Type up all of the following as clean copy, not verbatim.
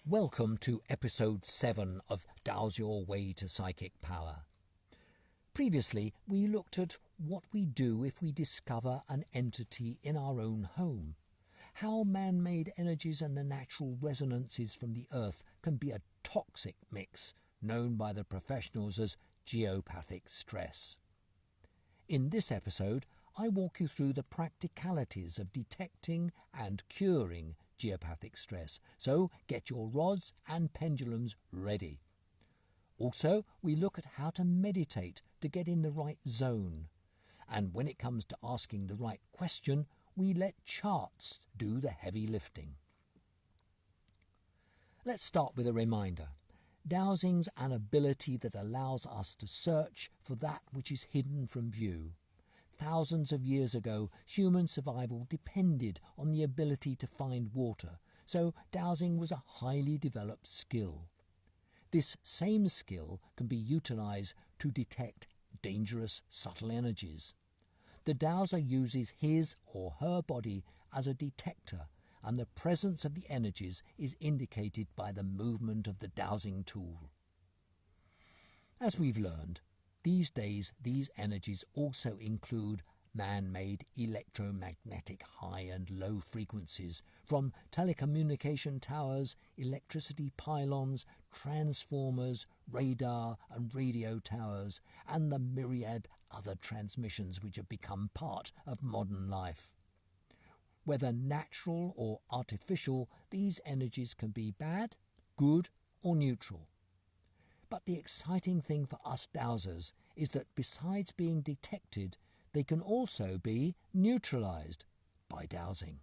Welcome to episode 7 of Dow's Your Way to Psychic Power. Previously, we looked at what we do if we discover an entity in our own home, how man-made energies and the natural resonances from the earth can be a toxic mix known by the professionals as geopathic stress. In this episode, I walk you through the practicalities of detecting and curing geopathic stress, so get your rods and pendulums ready. Also, we look at how to meditate to get in the right zone. And when it comes to asking the right question, we let charts do the heavy lifting. Let's start with a reminder. Dowsing's an ability that allows us to search for that which is hidden from view. Thousands of years ago, human survival depended on the ability to find water, so dowsing was a highly developed skill. This same skill can be utilized to detect dangerous, subtle energies. The dowser uses his or her body as a detector, and the presence of the energies is indicated by the movement of the dowsing tool. As we've learned, these days these energies also include man-made electromagnetic high and low frequencies from telecommunication towers, electricity pylons, transformers, radar and radio towers, and the myriad other transmissions which have become part of modern life. Whether natural or artificial, these energies can be bad, good or neutral. But the exciting thing for us dowsers is that besides being detected, they can also be neutralized by dowsing.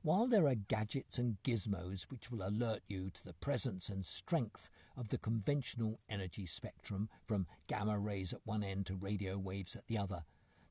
While there are gadgets and gizmos which will alert you to the presence and strength of the conventional energy spectrum from gamma rays at one end to radio waves at the other,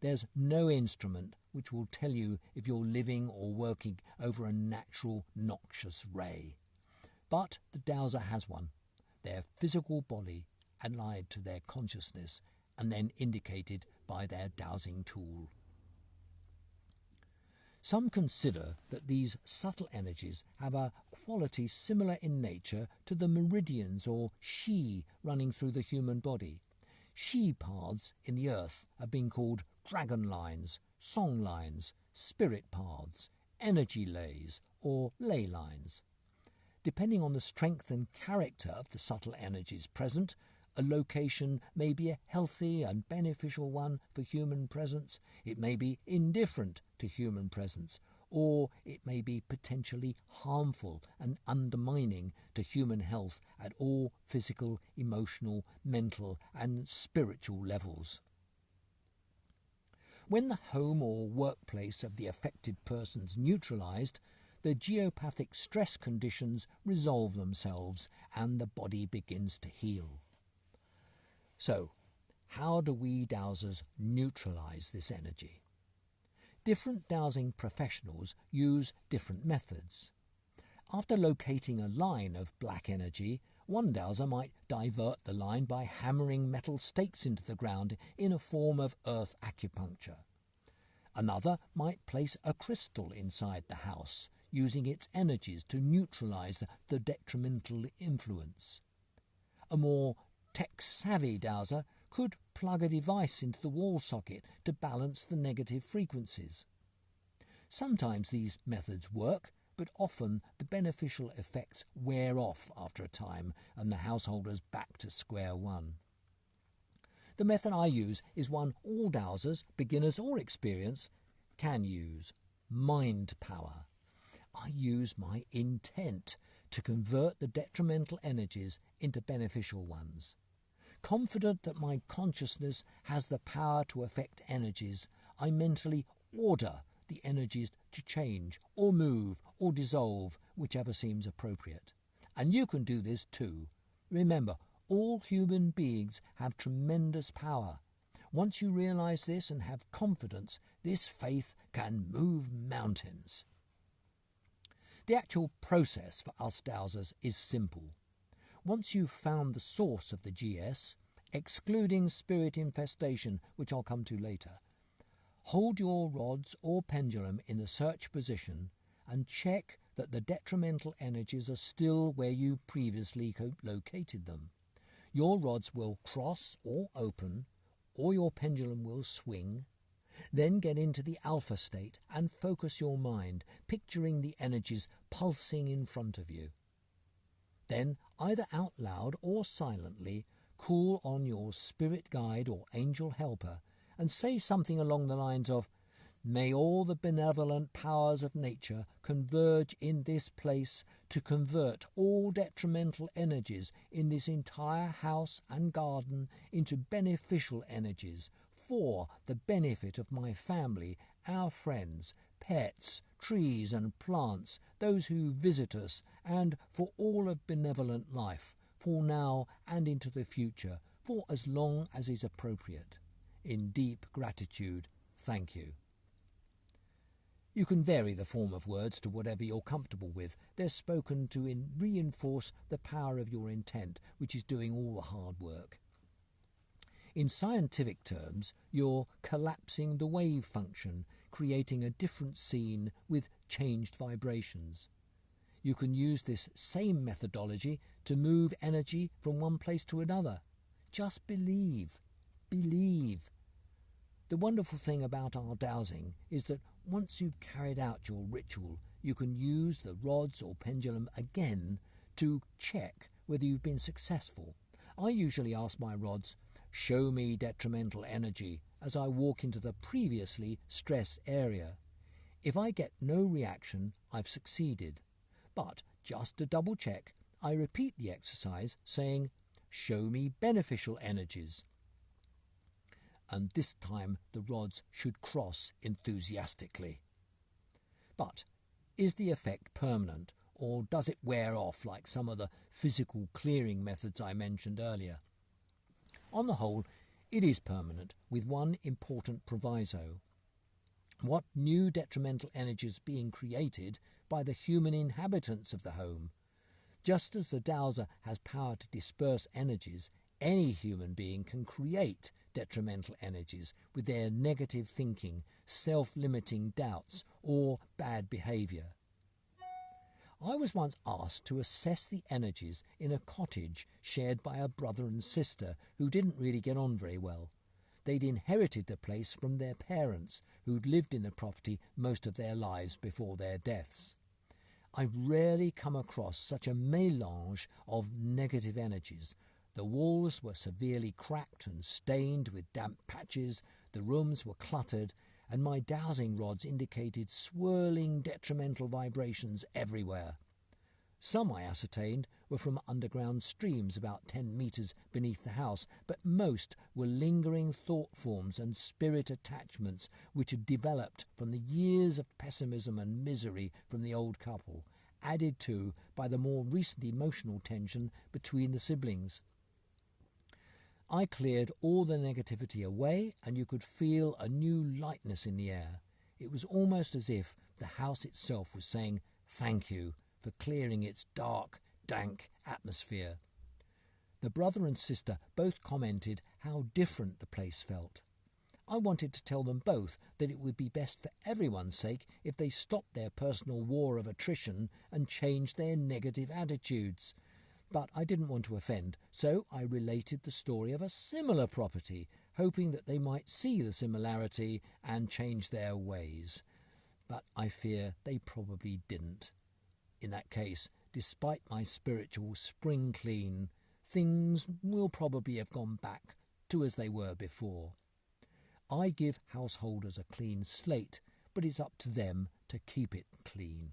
there's no instrument which will tell you if you're living or working over a natural noxious ray. But the dowser has one, their physical body allied to their consciousness and then indicated by their dowsing tool. Some consider that these subtle energies have a quality similar in nature to the meridians or chi running through the human body. Chi paths in the earth have been called dragon lines, song lines, spirit paths, energy lays or ley lines. Depending on the strength and character of the subtle energies present, a location may be a healthy and beneficial one for human presence, it may be indifferent to human presence, or it may be potentially harmful and undermining to human health at all physical, emotional, mental and spiritual levels. When the home or workplace of the affected person's neutralized, the geopathic stress conditions resolve themselves and the body begins to heal. So, how do we dowsers neutralize this energy? Different dowsing professionals use different methods. After locating a line of black energy, one dowser might divert the line by hammering metal stakes into the ground in a form of earth acupuncture. Another might place a crystal inside the house, using its energies to neutralize the detrimental influence. A more tech-savvy dowser could plug a device into the wall socket to balance the negative frequencies. Sometimes these methods work, but often the beneficial effects wear off after a time and the householder's back to square one. The method I use is one all dowsers, beginners or experienced, can use: mind power. I use my intent to convert the detrimental energies into beneficial ones. Confident that my consciousness has the power to affect energies, I mentally order the energies to change or move or dissolve, whichever seems appropriate. And you can do this too. Remember, all human beings have tremendous power. Once you realize this and have confidence, this faith can move mountains. The actual process for us dowsers is simple. Once you've found the source of the GS, excluding spirit infestation, which I'll come to later, hold your rods or pendulum in the search position and check that the detrimental energies are still where you previously located them. Your rods will cross or open, or your pendulum will swing. Then get into the alpha state and focus your mind, picturing the energies pulsing in front of you. Then, either out loud or silently, call on your spirit guide or angel helper and say something along the lines of, "May all the benevolent powers of nature converge in this place to convert all detrimental energies in this entire house and garden into beneficial energies for the benefit of my family, our friends, pets, trees and plants, those who visit us, and for all of benevolent life, for now and into the future, for as long as is appropriate. In deep gratitude, thank you." You can vary the form of words to whatever you're comfortable with. They're spoken to reinforce the power of your intent, which is doing all the hard work. In scientific terms, you're collapsing the wave function, creating a different scene with changed vibrations. You can use this same methodology to move energy from one place to another. Just believe. Believe. The wonderful thing about our dowsing is that once you've carried out your ritual, you can use the rods or pendulum again to check whether you've been successful. I usually ask my rods, "Show me detrimental energy," as I walk into the previously stressed area. If I get no reaction, I've succeeded. But just to double check, I repeat the exercise saying, "Show me beneficial energies." And this time the rods should cross enthusiastically. But is the effect permanent, or does it wear off like some of the physical clearing methods I mentioned earlier? On the whole, it is permanent, with one important proviso. What new detrimental energies being created by the human inhabitants of the home? Just as the dowser has power to disperse energies, any human being can create detrimental energies with their negative thinking, self-limiting doubts, or bad behaviour. I was once asked to assess the energies in a cottage shared by a brother and sister who didn't really get on very well. They'd inherited the place from their parents, who'd lived in the property most of their lives before their deaths. I've rarely come across such a mélange of negative energies. The walls were severely cracked and stained with damp patches, the rooms were cluttered, and my dowsing rods indicated swirling detrimental vibrations everywhere. Some, I ascertained, were from underground streams about 10 metres beneath the house, but most were lingering thought forms and spirit attachments which had developed from the years of pessimism and misery from the old couple, added to by the more recent emotional tension between the siblings. I cleared all the negativity away, and you could feel a new lightness in the air. It was almost as if the house itself was saying thank you for clearing its dark, dank atmosphere. The brother and sister both commented how different the place felt. I wanted to tell them both that it would be best for everyone's sake if they stopped their personal war of attrition and changed their negative attitudes. But I didn't want to offend, so I related the story of a similar property, hoping that they might see the similarity and change their ways. But I fear they probably didn't. In that case, despite my spiritual spring clean, things will probably have gone back to as they were before. I give householders a clean slate, but it's up to them to keep it clean.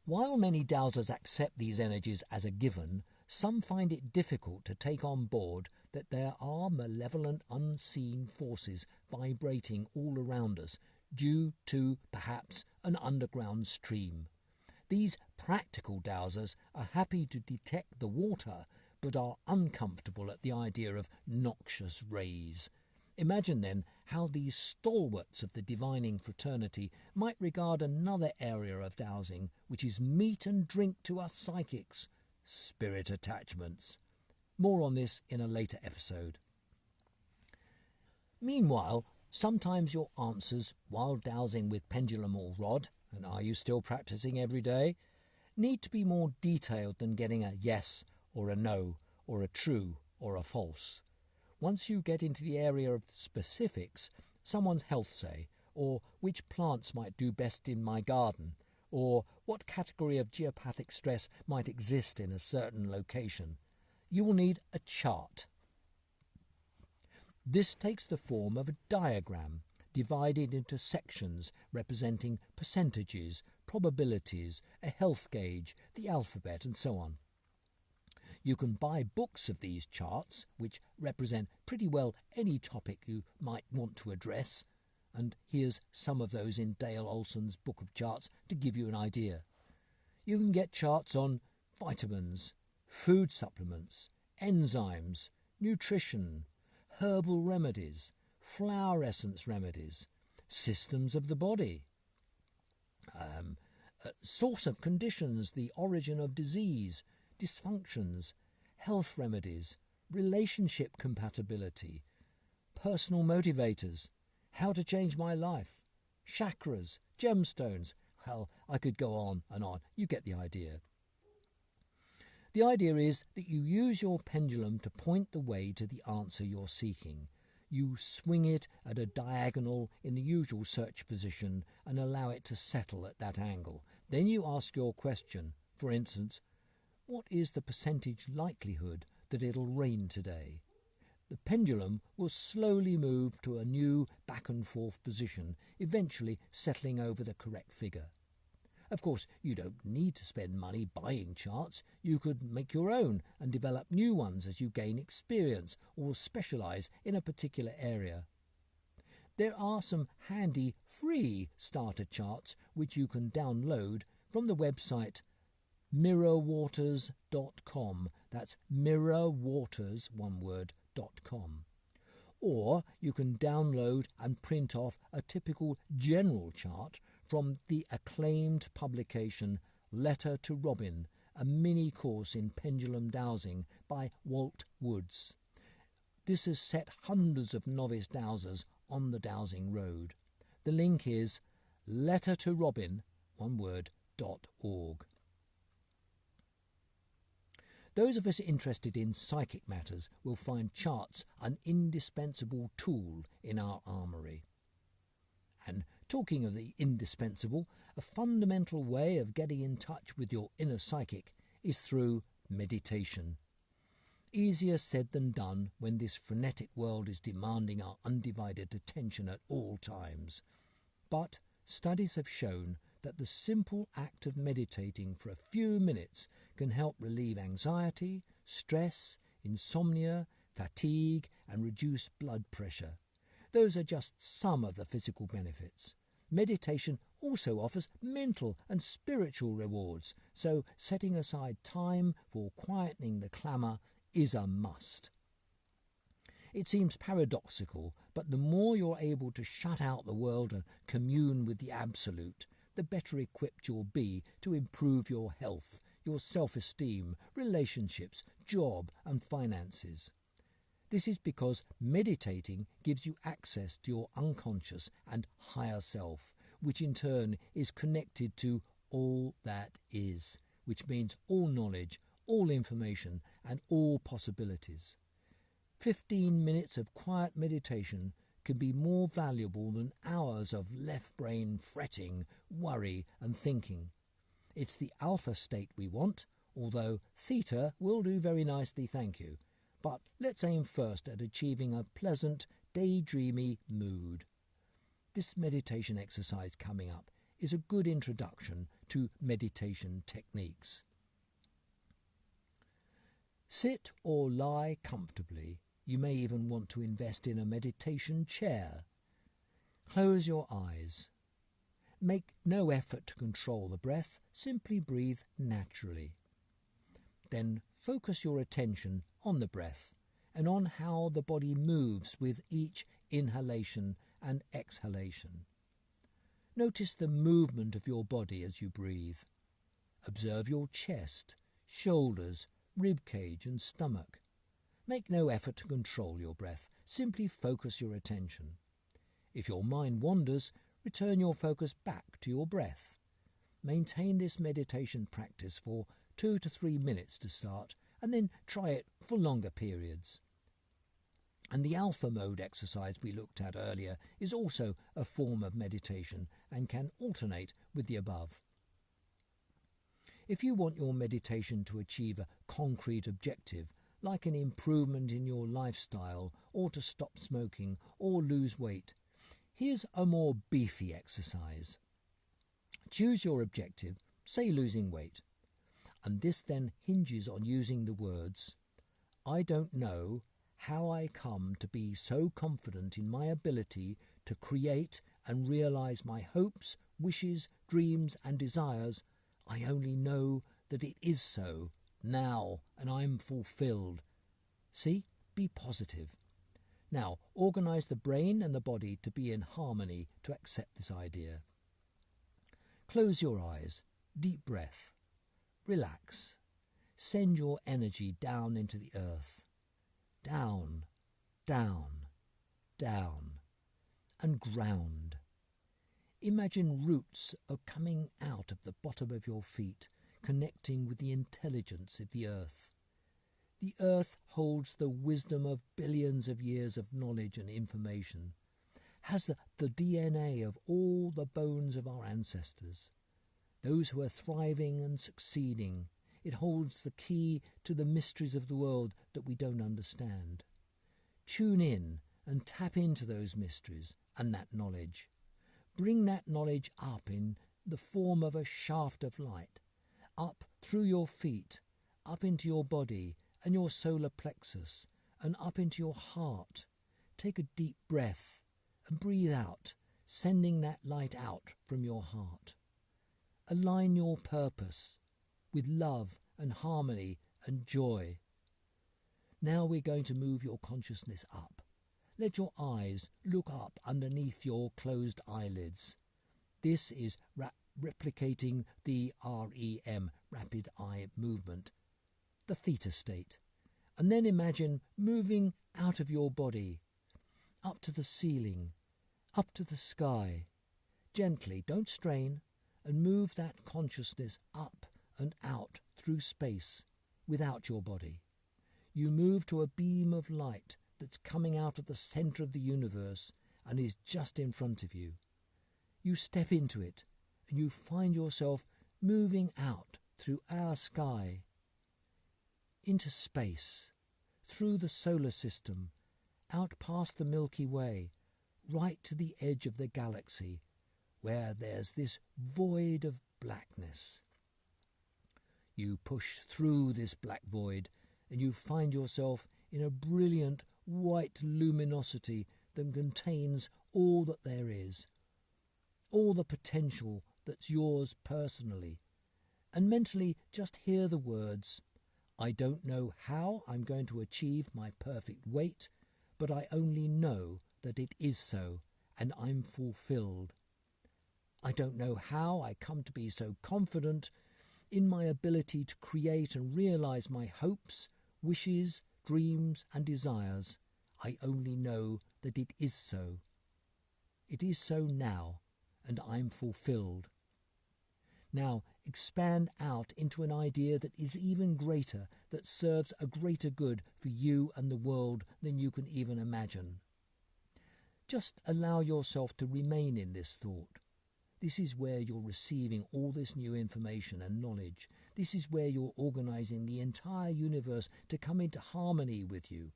While many dowsers accept these energies as a given, some find it difficult to take on board that there are malevolent unseen forces vibrating all around us, due to, perhaps, an underground stream. These practical dowsers are happy to detect the water, but are uncomfortable at the idea of noxious rays. Imagine then how these stalwarts of the divining fraternity might regard another area of dowsing, which is meat and drink to us psychics: spirit attachments. More on this in a later episode. Meanwhile, sometimes your answers while dowsing with pendulum or rod and are you still practicing every day, need to be more detailed than getting a yes or a no or a true or a false. Once you get into the area of specifics, someone's health, say, or which plants might do best in my garden, or what category of geopathic stress might exist in a certain location, you will need a chart. This takes the form of a diagram divided into sections representing percentages, probabilities, a health gauge, the alphabet, and so on. You can buy books of these charts, which represent pretty well any topic you might want to address, and here's some of those in Dale Olson's Book of Charts to give you an idea. You can get charts on vitamins, food supplements, enzymes, nutrition, herbal remedies, flower essence remedies, systems of the body, source of conditions, the origin of disease, dysfunctions, health remedies, relationship compatibility, personal motivators, how to change my life, chakras, gemstones. Hell, I could go on and on. You get the idea. The idea is that you use your pendulum to point the way to the answer you're seeking. You swing it at a diagonal in the usual search position and allow it to settle at that angle. Then you ask your question. For instance, what is the percentage likelihood that it'll rain today? The pendulum will slowly move to a new back and forth position, eventually settling over the correct figure. Of course, you don't need to spend money buying charts. You could make your own and develop new ones as you gain experience or specialise in a particular area. There are some handy free starter charts which you can download from the website mirrorwaters.com. That's mirrorwaters, one word, .com. Or you can download and print off a typical general chart from the acclaimed publication Letter to Robin, a mini course in pendulum dowsing by Walt Woods. This has set hundreds of novice dowsers on the dowsing road. The link is lettertorobin, one word, .org. Those of us interested in psychic matters will find charts an indispensable tool in our armoury. And talking of the indispensable, a fundamental way of getting in touch with your inner psychic is through meditation. Easier said than done when this frenetic world is demanding our undivided attention at all times. But studies have shown that the simple act of meditating for a few minutes can help relieve anxiety, stress, insomnia, fatigue, and reduce blood pressure. Those are just some of the physical benefits. Meditation also offers mental and spiritual rewards, so setting aside time for quietening the clamour is a must. It seems paradoxical, but the more you're able to shut out the world and commune with the Absolute, the better equipped you'll be to improve your health, your self-esteem, relationships, job and finances. This is because meditating gives you access to your unconscious and higher self, which in turn is connected to all that is, which means all knowledge, all information and all possibilities. 15 minutes of quiet meditation can be more valuable than hours of left brain fretting, worry and thinking. It's the alpha state we want, although theta will do very nicely, thank you. But let's aim first at achieving a pleasant, daydreamy mood. This meditation exercise coming up is a good introduction to meditation techniques. Sit or lie comfortably. You may even want to invest in a meditation chair. Close your eyes. Make no effort to control the breath, simply breathe naturally. Then focus your attention on the breath and on how the body moves with each inhalation and exhalation. Notice the movement of your body as you breathe. Observe your chest, shoulders, rib cage and stomach. Make no effort to control your breath, simply focus your attention. If your mind wanders, return your focus back to your breath. Maintain this meditation practice for 2 to 3 minutes to start, and then try it for longer periods. And the alpha mode exercise we looked at earlier is also a form of meditation and can alternate with the above. If you want your meditation to achieve a concrete objective, like an improvement in your lifestyle, or to stop smoking or lose weight, here's a more beefy exercise. Choose your objective, say losing weight, and this then hinges on using the words, "I don't know how I come to be so confident in my ability to create and realize my hopes, wishes, dreams and desires. I only know that it is so now, and I'm fulfilled." See? Be positive. Now, organize the brain and the body to be in harmony to accept this idea. Close your eyes, deep breath, relax. Send your energy down into the earth. Down, down, down, and ground. Imagine roots are coming out of the bottom of your feet, connecting with the intelligence of the earth. The earth holds the wisdom of billions of years of knowledge and information, has the DNA of all the bones of our ancestors, those who are thriving and succeeding. It holds the key to the mysteries of the world that we don't understand. Tune in and tap into those mysteries and that knowledge. Bring that knowledge up in the form of a shaft of light, up through your feet, up into your body and your solar plexus, and up into your heart. Take a deep breath and breathe out, sending that light out from your heart. Align your purpose with love and harmony and joy. Now we're going to move your consciousness up. Let your eyes look up underneath your closed eyelids. This is replicating the REM, rapid eye movement, the theta state. And then imagine moving out of your body, up to the ceiling, up to the sky. Gently, don't strain, and move that consciousness up and out through space without your body. You move to a beam of light that's coming out of the centre of the universe and is just in front of you. You step into it and you find yourself moving out through our sky, into space, through the solar system, out past the Milky Way, right to the edge of the galaxy, where there's this void of blackness. You push through this black void and you find yourself in a brilliant white luminosity that contains all that there is, all the potential that's yours personally. And mentally just hear the words, "I don't know how I'm going to achieve my perfect weight, but I only know that it is so, and I'm fulfilled. I don't know how I come to be so confident in my ability to create and realize my hopes, wishes, dreams and desires. I only know that it is so. It is so now, and I'm fulfilled." Now expand out into an idea that is even greater, that serves a greater good for you and the world than you can even imagine. Just allow yourself to remain in this thought. This is where you're receiving all this new information and knowledge. This is where you're organizing the entire universe to come into harmony with you.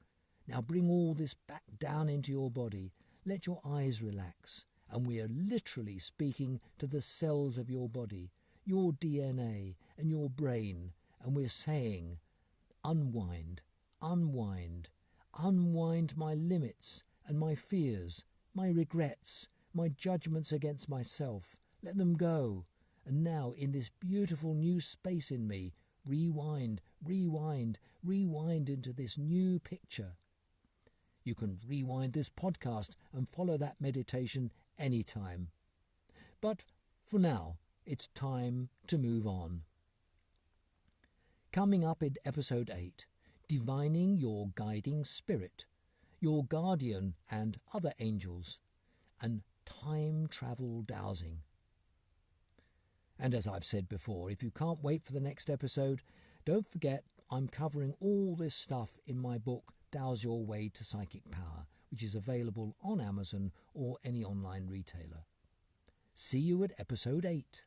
Now bring all this back down into your body. Let your eyes relax. And we are literally speaking to the cells of your body, your DNA and your brain. And we're saying, unwind, unwind, unwind my limits and my fears, my regrets, my judgments against myself. Let them go. And now in this beautiful new space in me, rewind, rewind, rewind into this new picture. You can rewind this podcast and follow that meditation anytime. But for now, it's time to move on. Coming up in episode 8, divining your guiding spirit, your guardian and other angels, and time travel dowsing. And as I've said before, if you can't wait for the next episode, don't forget I'm covering all this stuff in my book, Dow's Your Way to Psychic Power, which is available on Amazon or any online retailer. See you at episode 8.